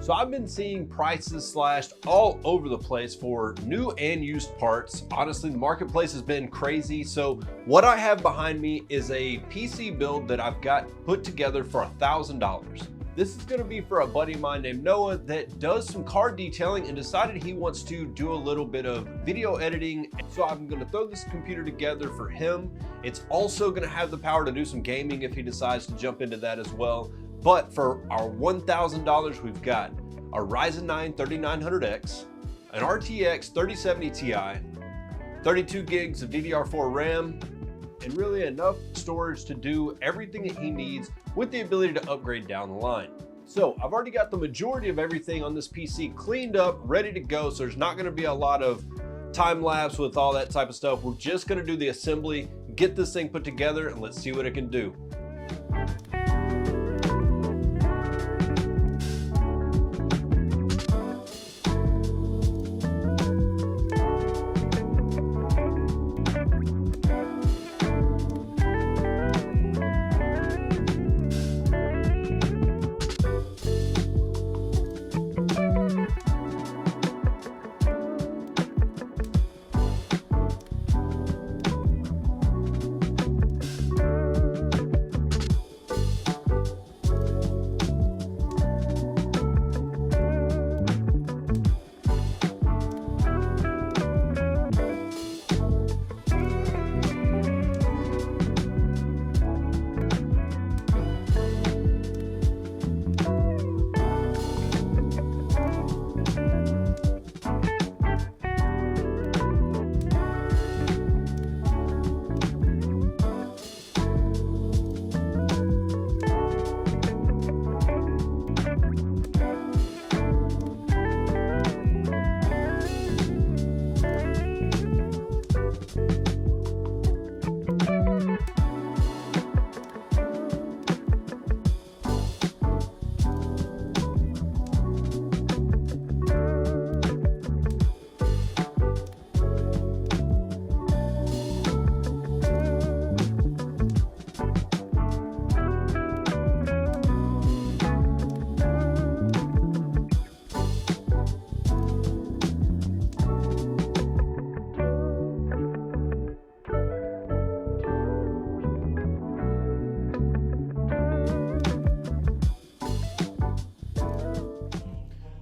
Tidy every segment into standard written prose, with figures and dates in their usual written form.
So I've been seeing prices slashed all over the place for new and used parts. Honestly, the marketplace has been crazy. So what I have behind me is a PC build that I've got put together for $1,000. This is gonna be for a buddy of mine named Noah that does some car detailing and decided he wants to do a little bit of video editing. So I'm gonna throw this computer together for him. It's also gonna have the power to do some gaming if he decides to jump into that as well. But for our $1,000, we've got a Ryzen 9 3900X, an RTX 3070 Ti, 32 gigs of DDR4 RAM, and really enough storage to do everything that he needs with the ability to upgrade down the line. So I've already got the majority of everything on this PC cleaned up, ready to go. So there's not gonna be a lot of time lapse with all that type of stuff. We're just gonna do the assembly, get this thing put together, and let's see what it can do.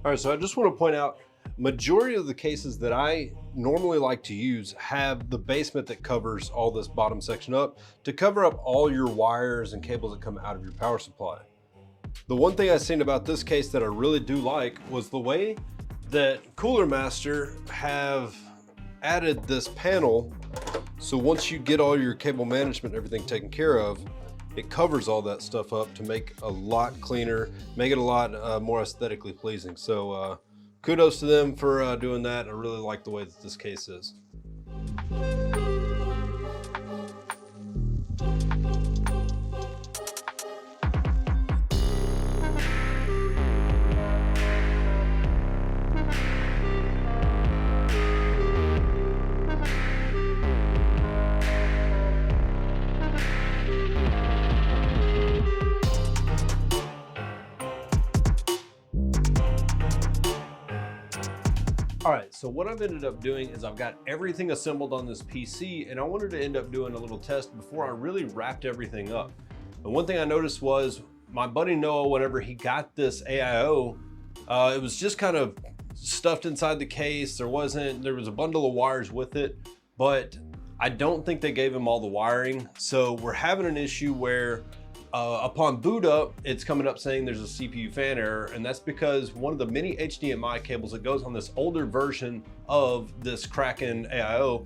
All right, so I just want to point out, majority of the cases that I normally like to use have the basement that covers all this bottom section up to cover up all your wires and cables that come out of your power supply. The one thing I've seen about this case that I really do like was the way that Cooler Master have added this panel. So once you get all your cable management and everything taken care of, it covers all that stuff up to make a lot cleaner, make it a lot more aesthetically pleasing. So kudos to them for doing that. I really like the way that this case is. All right, so what I've ended up doing is I've got everything assembled on this PC, and I wanted to end up doing a little test before I really wrapped everything up. And one thing I noticed was my buddy Noah, whenever he got this AIO, it was just kind of stuffed inside the case. There was a bundle of wires with it, but I don't think they gave him all the wiring. So we're having an issue where upon boot up, it's coming up saying there's a CPU fan error, and that's because one of the mini HDMI cables that goes on this older version of this Kraken AIO,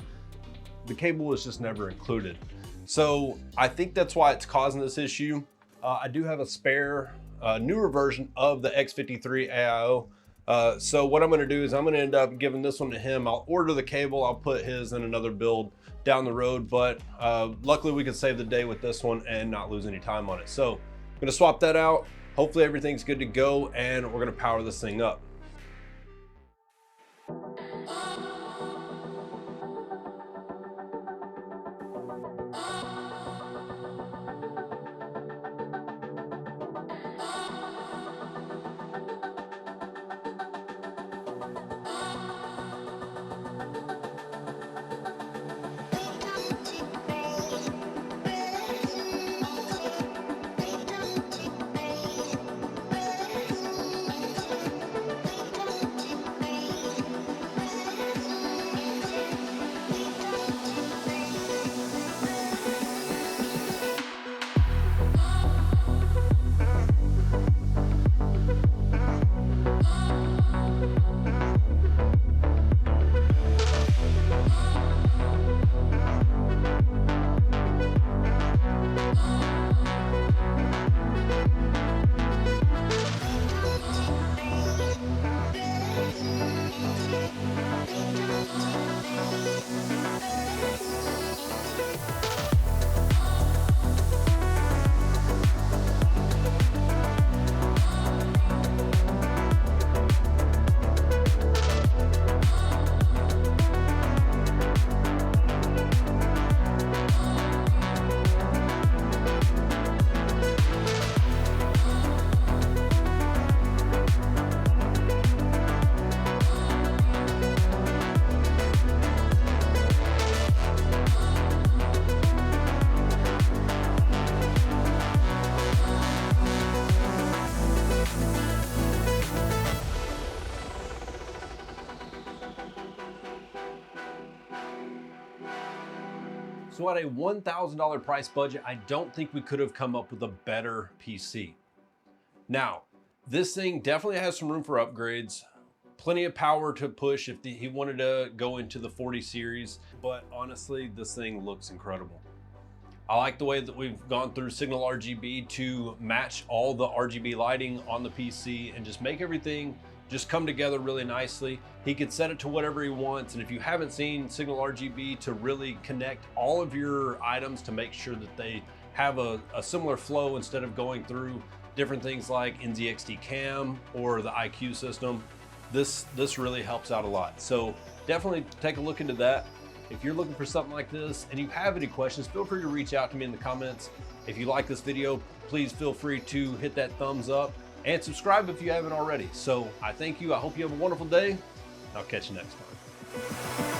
the cable was just never included. So I think that's why it's causing this issue. I do have a spare, newer version of the X53 AIO. So what I'm gonna do is I'm gonna end up giving this one to him. I'll order the cable, I'll put his in another build down the road, but luckily we could save the day with this one and not lose any time on it. So I'm gonna swap that out. Hopefully everything's good to go, and we're gonna power this thing up. So at a $1,000 price budget, I don't think we could have come up with a better PC. Now, this thing definitely has some room for upgrades, plenty of power to push if he wanted to go into the 40 series, but honestly, this thing looks incredible. I like the way that we've gone through Signal RGB to match all the RGB lighting on the PC and just make everything just come together really nicely. He can set it to whatever he wants, and if you haven't seen Signal RGB to really connect all of your items to make sure that they have a similar flow instead of going through different things like NZXT Cam or the IQ system, this really helps out a lot. So definitely take a look into that. If you're looking for something like this and you have any questions, feel free to reach out to me in the comments. If you like this video, please feel free to hit that thumbs up and subscribe if you haven't already. So I thank you. I hope you have a wonderful day. I'll catch you next time.